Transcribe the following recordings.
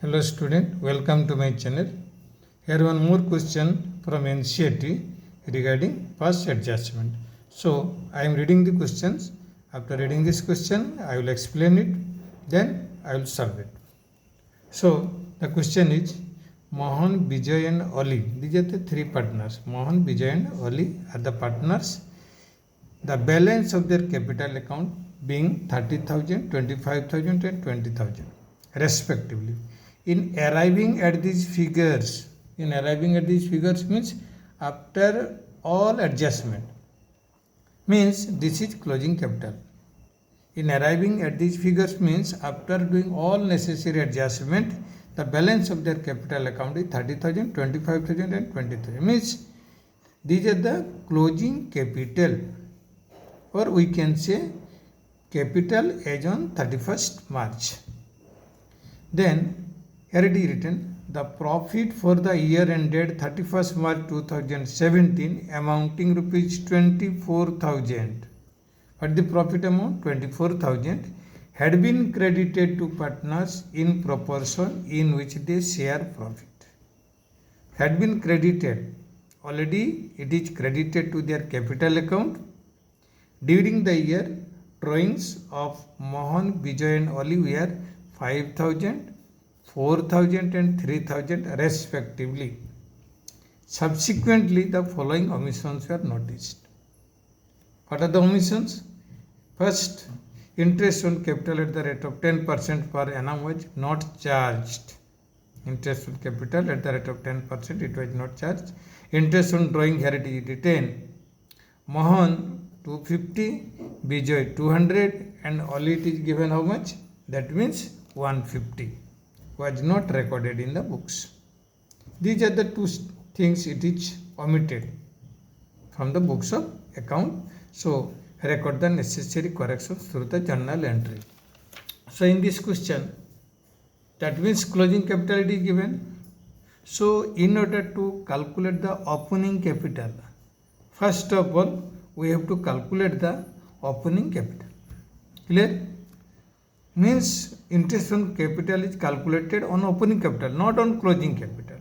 Hello student, welcome to my channel. Here one more question from NCERT regarding past adjustment. So I am reading the questions. After reading this question, I will explain it. Then I will solve it. So the question is Mohan, Vijay and Ali. These are the three partners. Mohan, Vijay and Ali are the partners. The balance of their capital account being 30,000, 25,000 and 20,000 respectively. In arriving at these figures means after all adjustment, means this is closing capital. In arriving at these figures means after doing all necessary adjustment, the balance of their capital account is 30,000, 25,000 and 20,000. Means these are the closing capital, or we can say capital as on 31st March. Then here it is written, the profit for the year ended 31st March 2017 amounting rupees 24,000. What the profit amount? 24,000 had been credited to partners in proportion in which they share profit. Had been credited. Already it is credited to their capital account. During the year, drawings of Mohan, Vijay and Ali were 5,000, 4,000 and 3,000 respectively. Subsequently, the following omissions were noticed. What are the omissions? First, interest on capital at the rate of 10% per annum was not charged. Interest on capital at the rate of 10%, it was not charged. Interest on drawing heritage retained. Mohan 250, Vijay 200 and Ali it is given how much? That means 150. Was not recorded in the books. These are the two things it is omitted from the books of account. So record the necessary corrections through the journal entry. So in this question, that means closing capital it is given. So in order to calculate the opening capital, first of all we have to calculate the opening capital. Clear? Means interest on capital is calculated on opening capital, not on closing capital.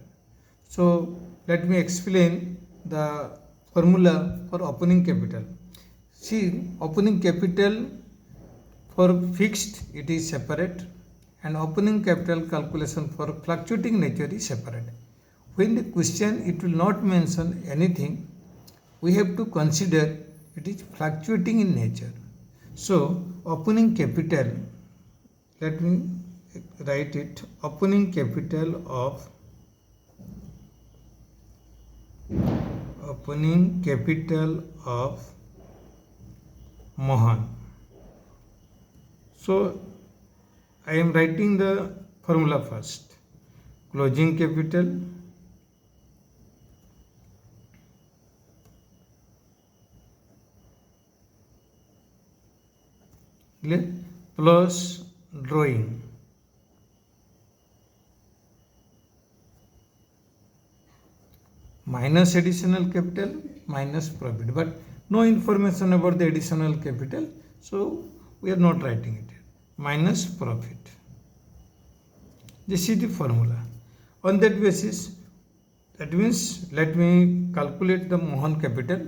So let me explain the formula for opening capital. See, opening capital for fixed it is separate and opening capital calculation for fluctuating nature is separate. When the question it will not mention anything, we have to consider it is fluctuating in nature. So opening capital, let me write it, opening capital of Mohan. So I am writing the formula first. Closing capital plus drawing minus additional capital minus profit, but no information about the additional capital, so we are not writing it here. Minus profit. This is the formula. On that basis, that means let me calculate the Mohan capital.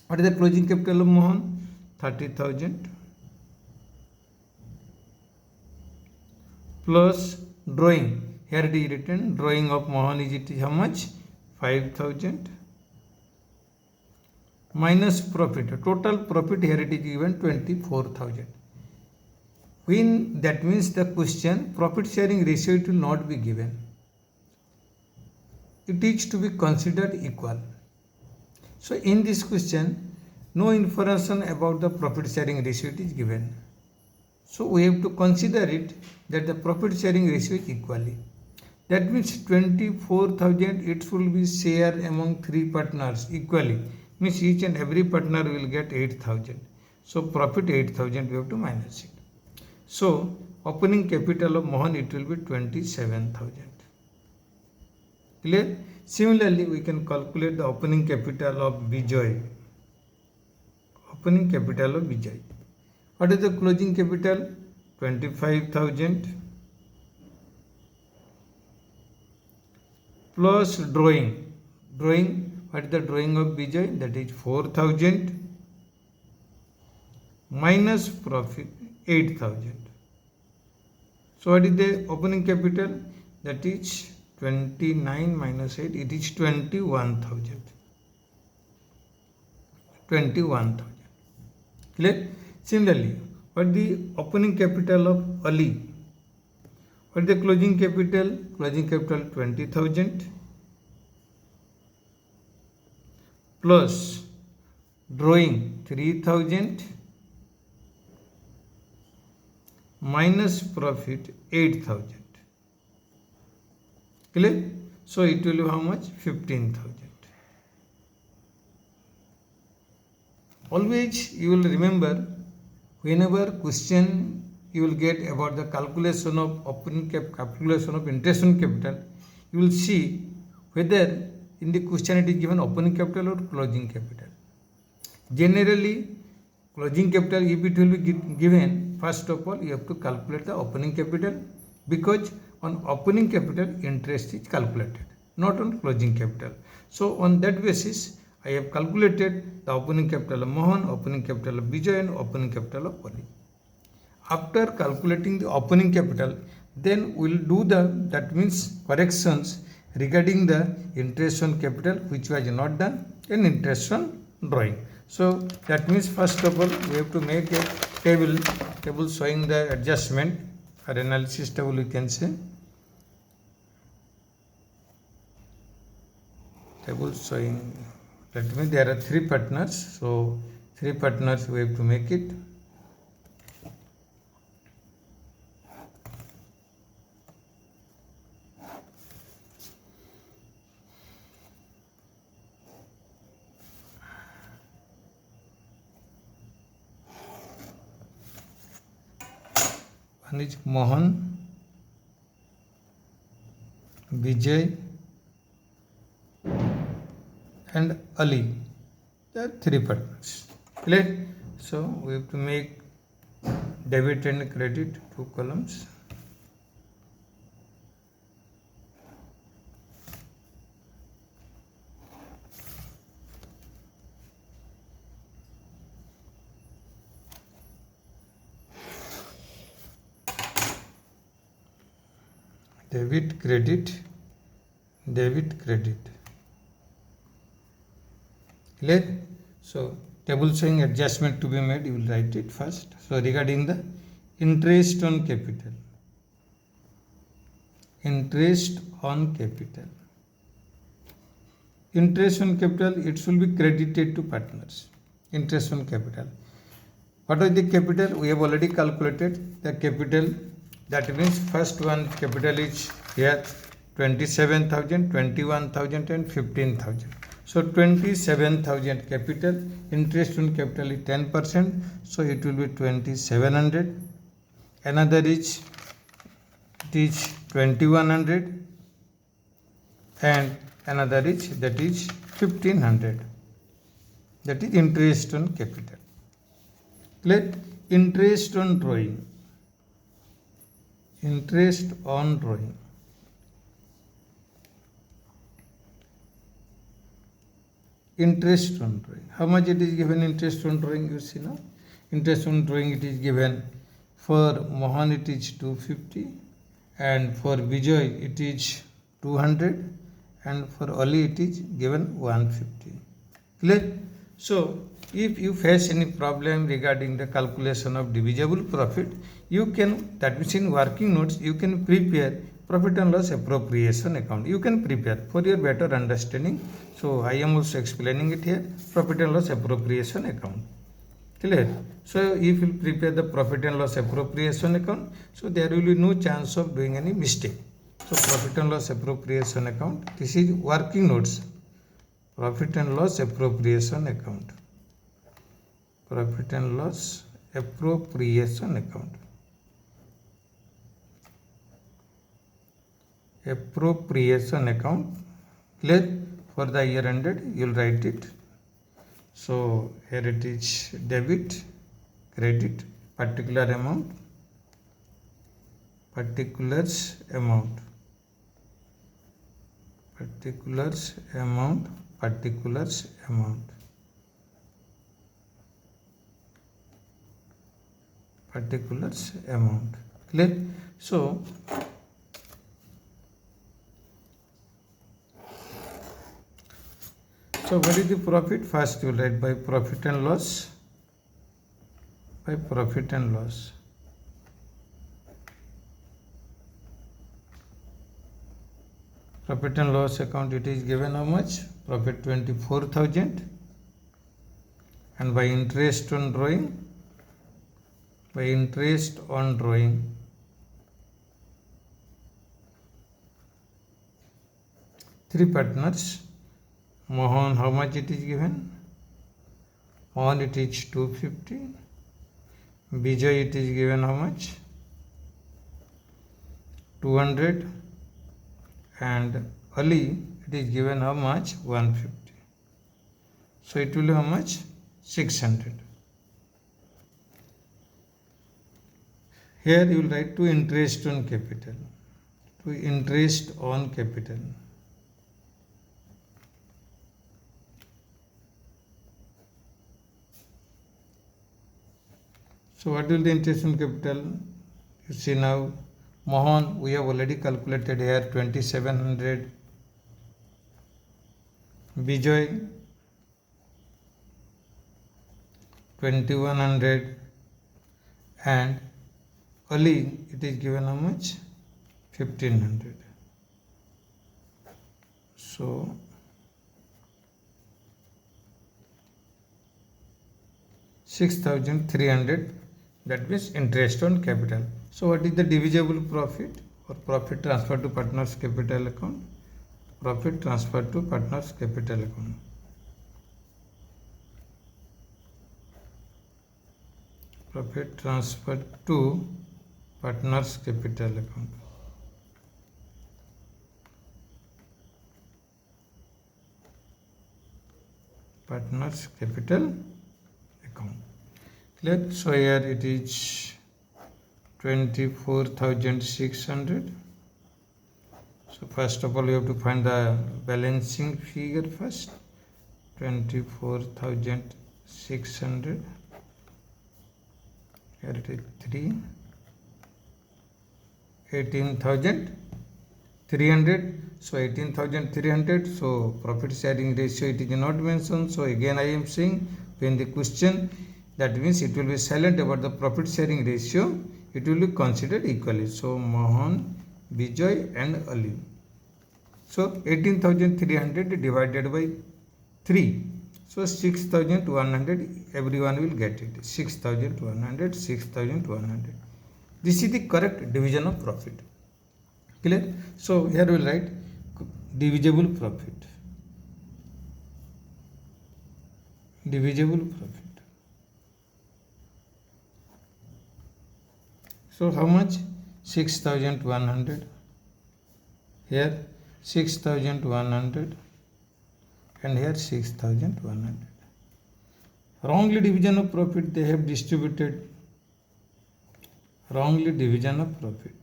What is the closing capital of Mohan? 30,000 plus drawing. Here it is written, drawing of Mohan is it how much? 5,000 minus profit. Total profit here it is given 24,000. When that means the question profit sharing ratio it will not be given. It is to be considered equal. So in this question, no information about the profit sharing ratio it is given. So we have to consider it that the profit sharing ratio is equally. That means 24,000 it will be shared among three partners equally. Means each and every partner will get 8,000. So profit 8,000 we have to minus it. So opening capital of Mohan it will be 27,000. Clear? Similarly we can calculate the opening capital of Vijay. Opening capital of Vijay. What is the closing capital? 25,000 plus drawing. What is the drawing of Vijay? That is 4,000 minus profit 8,000. So what is the opening capital? That is 29 minus 8. It is 21,000. 21,000. Clear? Similarly, what is the opening capital of Ali? What is the closing capital? Closing capital 20,000 plus drawing 3,000 minus profit 8,000. Clear? So it will be how much? 15,000. Always you will remember, whenever question you will get about the calculation of opening calculation of interest on capital, you will see whether in the question it is given opening capital or closing capital. Generally, closing capital, if it will be given, first of all you have to calculate the opening capital, because on opening capital interest is calculated, not on closing capital. So on that basis I have calculated the opening capital of Mohan, opening capital of Vijay and opening capital of Ali. After calculating the opening capital, then we will do that means corrections regarding the interest on capital which was not done and interest on drawing. So that means first of all we have to make a table showing the adjustment or analysis table, you can say. Table showing, let me, there are 3 partners, so 3 partners we have to make it. One is Mohan, Vijay and Ali. There are 3 partners. Clear? So we have to make debit and credit, 2 columns. Debit, credit, credit. Clear? So table showing adjustment to be made, you will write it first. So regarding the interest on capital. Interest on capital. Interest on capital, it should be credited to partners. Interest on capital. What is the capital? We have already calculated the capital. That means first one capital is here 27,000, 21,000 and 15,000. So 27,000 capital, interest on capital is 10%, so it will be 2,700. Another is, it is 2,100 and another is, that is 1,500. That is interest on capital. Clear? Interest on drawing. Interest on drawing. Interest on drawing. How much it is given interest on drawing, you see now? Interest on drawing it is given, for Mohan it is 250 and for Vijay it is 200 and for Ali it is given 150. Clear? So if you face any problem regarding the calculation of divisible profit, you can, that means in working notes, you can prepare profit and loss appropriation account. You can prepare for your better understanding. So I am also explaining it here, profit and loss appropriation account. Clear? So if you prepare the profit and loss appropriation account, so there will be no chance of doing any mistake. So profit and loss appropriation account, this is working notes. Profit and loss appropriation account. Profit and loss appropriation account. Appropriation account. Clear? For the year ended, you will write it. So here it is debit, credit, particular amount, particulars amount, particulars amount, particulars amount, particulars amount. Clear? So what is the profit? First you write by profit and loss, by profit and loss. Profit and loss account, it is given how much? Profit 24,000, and by interest on drawing, by interest on drawing, three partners. Mohan, how much it is given? Mohan, it is 250. Vijay, it is given how much? 200. And Ali, it is given how much? 150. So it will be how much? 600. Here you will write to interest on capital, to interest on capital. So what will the interest on capital? You see now, Mohan, we have already calculated here 2700. Vijay, 2100, and Ali, it is given how much? 1500. So 6,300, that means interest on capital. So what is the divisible profit or profit transfer to partners capital account? Profit transfer to partners capital account. Profit transfer to partners capital account. Partners capital account. Clear? So here it is 24,600. So first of all you have to find the balancing figure first. 24,600. Here it is 3. 18,300. So 18,300. So profit sharing ratio it is not mentioned. So again I am saying, when the question, that means it will be silent about the profit sharing ratio, it will be considered equally. So Mohan, Vijay and Ali. So 18,300 divided by 3. So 6,100, everyone will get it. 6,100, 6,100. This is the correct division of profit. Clear? So here we will write divisible profit. Divisible profit. So how much? 6,100. Here 6,100 and here 6,100. Wrongly division of profit they have distributed. Wrongly division of profit.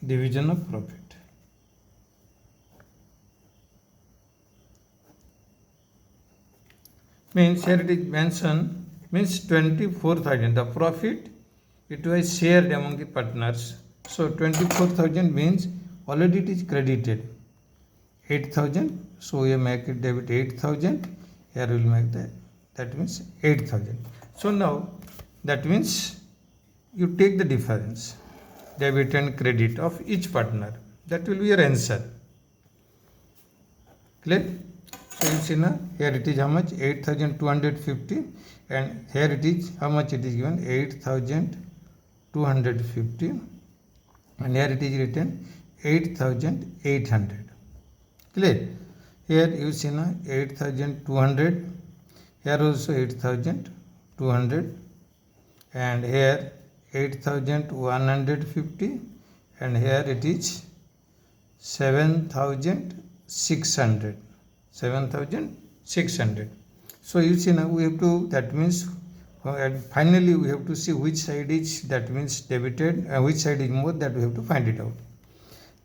Division of profit. Means here it is mentioned, means 24,000. The profit it was shared among the partners. So 24,000 means already it is credited. 8,000. So we make it debit 8,000. Here we will make that means 8,000. So now that means you take the difference, debit and credit of each partner. That will be your answer. Clear? So you see now, here it is how much? 8,250, and here it is how much it is given? 8,250, and here it is written 8,800. Clear? Here you see now 8,200, here also 8,200, and here 8,150, and here it is 7,600. 7,600. So you see now we have to, that means finally we have to see which side is, that means debited, and which side is more, that we have to find it out.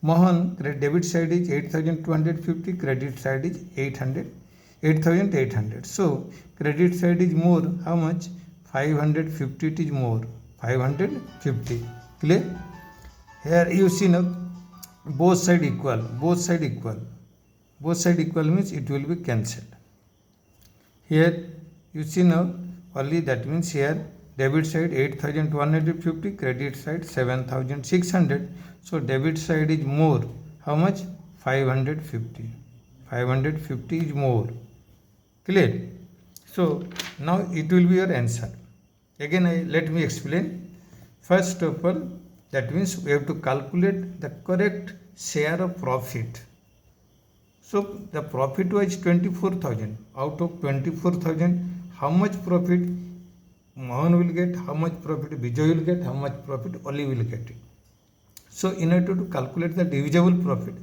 Mohan, debit side is 8,250, credit side is 8,800. So credit side is more. How much? 550 it is more. 550. Clear? Here you see now both side equal. Both side equal. Both side equal means it will be cancelled. Here you see now only that means here debit side 8,250, credit side 7,600. So debit side is more. How much? 550. 550 is more. Clear? So now it will be your answer. Again, let me explain. First of all, that means we have to calculate the correct share of profit. So the profit was 24,000. Out of 24,000, how much profit Mohan will get, how much profit Vijay will get, how much profit Oli will get it. So in order to calculate the divisible profit,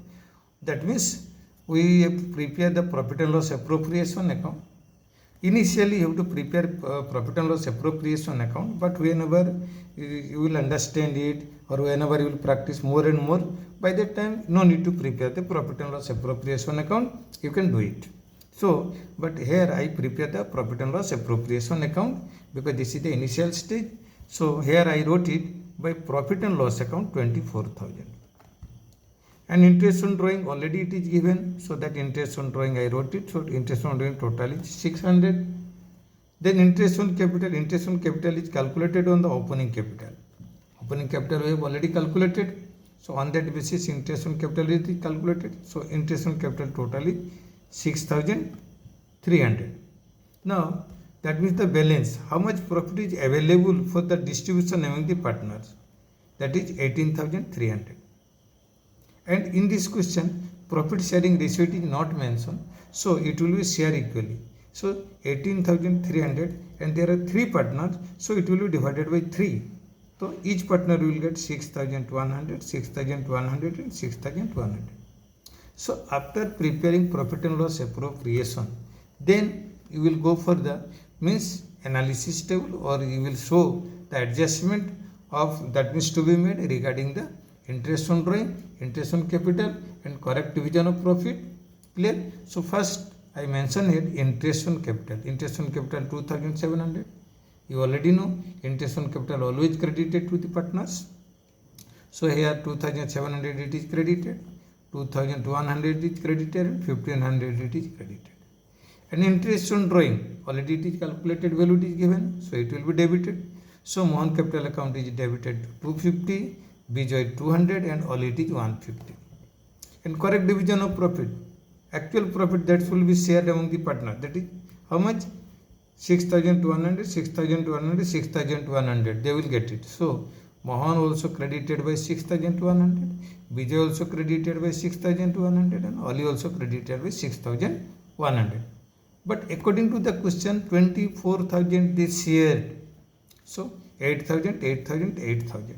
that means we have to prepare the profit and loss appropriation account. Initially you have to prepare profit and loss appropriation account, but whenever you will understand it or whenever you will practice more and more, by that time no need to prepare the profit and loss appropriation account, you can do it. So but here I prepare the profit and loss appropriation account because this is the initial stage. So here I wrote it by profit and loss account 24,000. And interest on drawing already it is given, so that interest on drawing I wrote it. So interest on drawing total is 600. Then interest on capital is calculated on the opening capital. Opening capital we have already calculated. So on that basis interest on capital is calculated. So interest on capital total is 6,300. Now that means the balance, how much profit is available for the distribution among the partners, that is 18,300. And in this question profit sharing ratio is not mentioned, so it will be shared equally. So 18,300 and there are 3 partners, so it will be divided by 3. So each partner will get 6,100, 6,100 and 6,100. So after preparing profit and loss appropriation, then you will go for the means analysis table, or you will show the adjustment of that means to be made regarding the interest on drawing, interest on capital and correct division of profit. Clear? So first I mentioned here interest on capital. Interest on capital 2,700. You already know interest on capital always credited to the partners. So here 2,700 it is credited, 2,100 is credited and 1,500 it is credited. And interest on drawing already it is calculated, value it is given, so it will be debited. So Mohan capital account is debited 250, Vijay 200 and all it is 150. And correct division of profit, actual profit that will be shared among the partner, that is how much? 6,200, 6,200, 6,100, they will get it. So Mohan also credited by 6,200, Vijay also credited by 6,200 and Ali also credited by 6,100. But according to the question 24,000 they shared, so 8,000, 8,000, 8,000.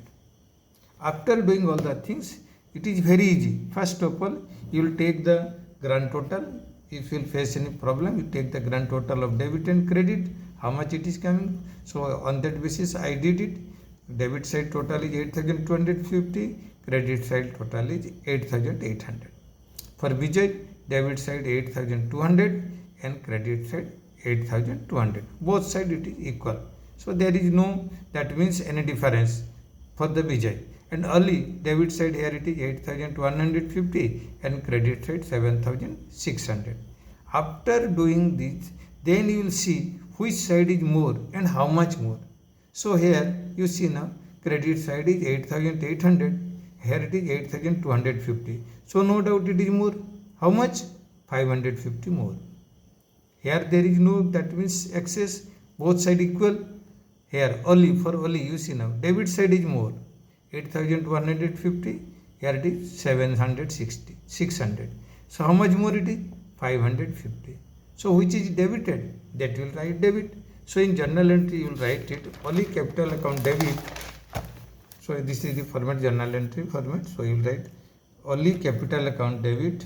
After doing all the things, it is very easy. First of all, you will take the grand total. If you will face any problem, you take the grand total of debit and credit, how much it is coming. So on that basis I did it. Debit side total is 8,250, credit side total is 8,800. For Vijay, debit side 8,200 and credit side 8,200. Both side it is equal. So there is no, that means any difference for the Vijay. And Ali, debit side here it is 8,150 and credit side 7,600. After doing this, then you will see which side is more and how much more. So here you see now credit side is 8,800, here it is 8,250. So no doubt it is more. How much? 550 more. Here there is no, that means excess, both side equal. Here only for only you see now debit side is more, 8,150, here it is 760, 600. So how much more it is? 550. So which is debited? That will write debit. So in journal entry you will write it only capital account debit. So this is the format, journal entry format. So you will write only capital account debit,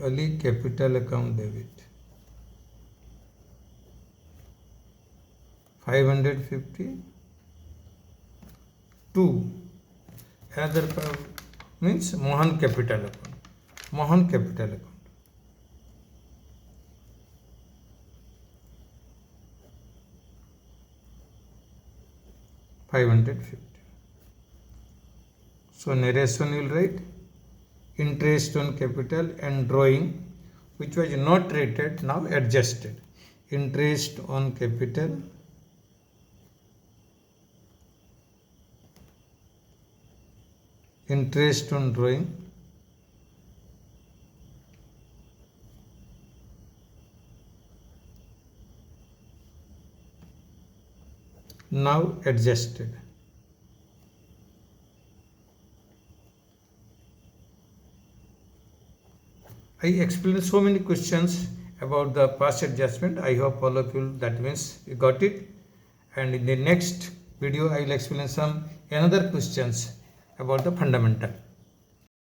only capital account debit 550 to another means Mohan capital account. Mohan capital account. $550. So narration you will write interest on capital and drawing which was not rated now adjusted. Interest on capital interest on drawing now adjusted. I explained so many questions about the past adjustment. I hope all of you, that means you got it. And in the next video I will explain some another questions about the fundamental.